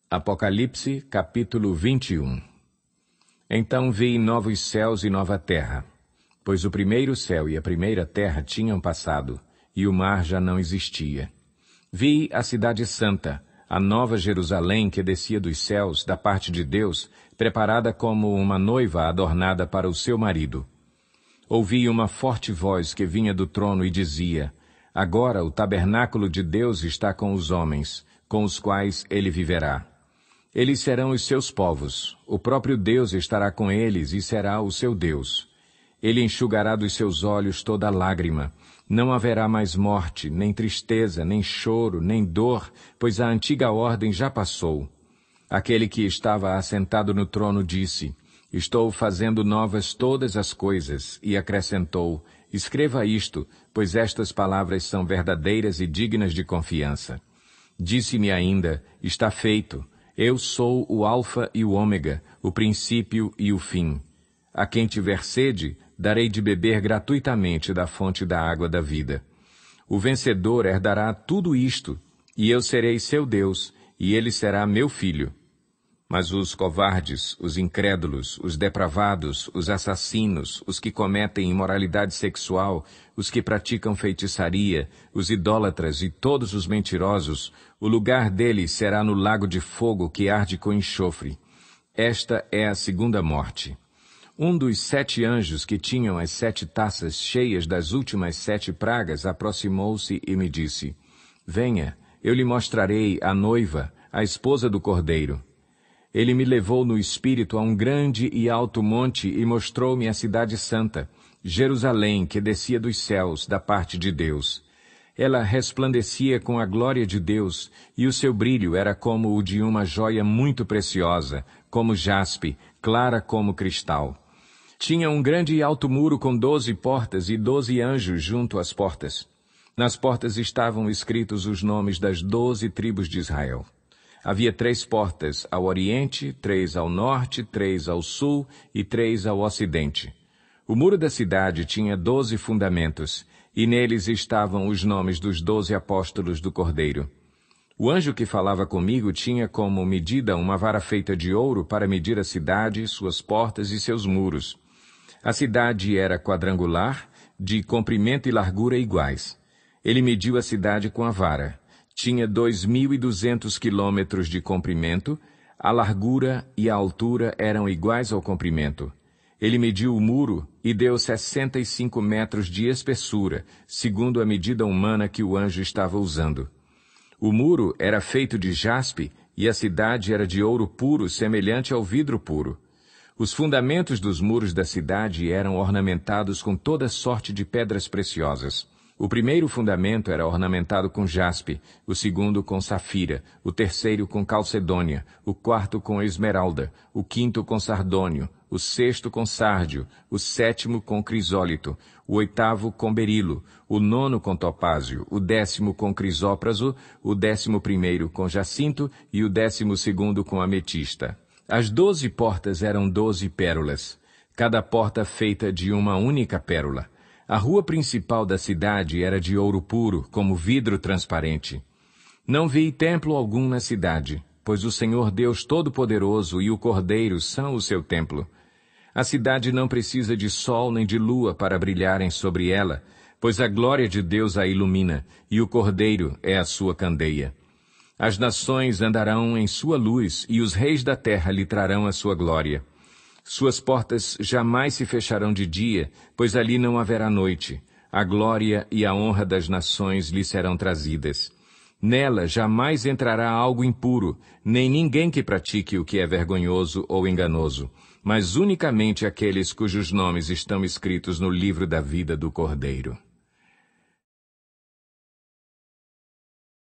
Apocalipse, capítulo 21. Então vi novos céus e nova terra, pois o primeiro céu e a primeira terra tinham passado, e o mar já não existia. Vi a cidade santa, a nova Jerusalém que descia dos céus, da parte de Deus, preparada como uma noiva adornada para o seu marido. Ouvi uma forte voz que vinha do trono e dizia: Agora o tabernáculo de Deus está com os homens, com os quais ele viverá. Eles serão os seus povos, o próprio Deus estará com eles e será o seu Deus. Ele enxugará dos seus olhos toda lágrima. Não haverá mais morte, nem tristeza, nem choro, nem dor, pois a antiga ordem já passou. Aquele que estava assentado no trono disse: Estou fazendo novas todas as coisas, e acrescentou: Escreva isto, pois estas palavras são verdadeiras e dignas de confiança. Disse-me ainda: Está feito. Eu sou o Alfa e o Ômega, o princípio e o fim. A quem tiver sede, darei de beber gratuitamente da fonte da água da vida. O vencedor herdará tudo isto, e eu serei seu Deus, e ele será meu filho. Mas os covardes, os incrédulos, os depravados, os assassinos, os que cometem imoralidade sexual, os que praticam feitiçaria, os idólatras e todos os mentirosos, o lugar deles será no lago de fogo que arde com enxofre. Esta é a segunda morte. Um dos 7 anjos que tinham as 7 taças cheias das últimas 7 pragas aproximou-se e me disse: Venha, eu lhe mostrarei a noiva, a esposa do Cordeiro. Ele me levou no espírito a um grande e alto monte e mostrou-me a cidade santa, Jerusalém, que descia dos céus, da parte de Deus. Ela resplandecia com a glória de Deus, e o seu brilho era como o de uma joia muito preciosa, como jaspe, clara como cristal. Tinha um grande e alto muro com 12 portas e 12 anjos junto às portas. Nas portas estavam escritos os nomes das 12 tribos de Israel. Havia 3 portas ao oriente, 3 ao norte, 3 ao sul e 3 ao ocidente. O muro da cidade tinha 12 fundamentos, e neles estavam os nomes dos 12 apóstolos do Cordeiro. O anjo que falava comigo tinha como medida uma vara feita de ouro para medir a cidade, suas portas e seus muros. A cidade era quadrangular, de comprimento e largura iguais. Ele mediu a cidade com a vara. Tinha 2.200 quilômetros de comprimento, a largura e a altura eram iguais ao comprimento. Ele mediu o muro e deu 65 metros de espessura, segundo a medida humana que o anjo estava usando. O muro era feito de jaspe e a cidade era de ouro puro, semelhante ao vidro puro. Os fundamentos dos muros da cidade eram ornamentados com toda sorte de pedras preciosas. O primeiro fundamento era ornamentado com jaspe, o segundo com safira, o terceiro com calcedônia, o quarto com esmeralda, o quinto com sardônio, o sexto com sárdio, o sétimo com crisólito, o oitavo com berilo, o nono com topázio, o 10º com crisópraso, o 11º com jacinto e o 12º com ametista. As 12 portas eram 12 pérolas, cada porta feita de uma única pérola. A rua principal da cidade era de ouro puro, como vidro transparente. Não vi templo algum na cidade, pois o Senhor Deus Todo-Poderoso e o Cordeiro são o seu templo. A cidade não precisa de sol nem de lua para brilharem sobre ela, pois a glória de Deus a ilumina, e o Cordeiro é a sua candeia. As nações andarão em sua luz, e os reis da terra lhe trarão a sua glória. Suas portas jamais se fecharão de dia, pois ali não haverá noite. A glória e a honra das nações lhe serão trazidas. Nela jamais entrará algo impuro, nem ninguém que pratique o que é vergonhoso ou enganoso, mas unicamente aqueles cujos nomes estão escritos no livro da vida do Cordeiro.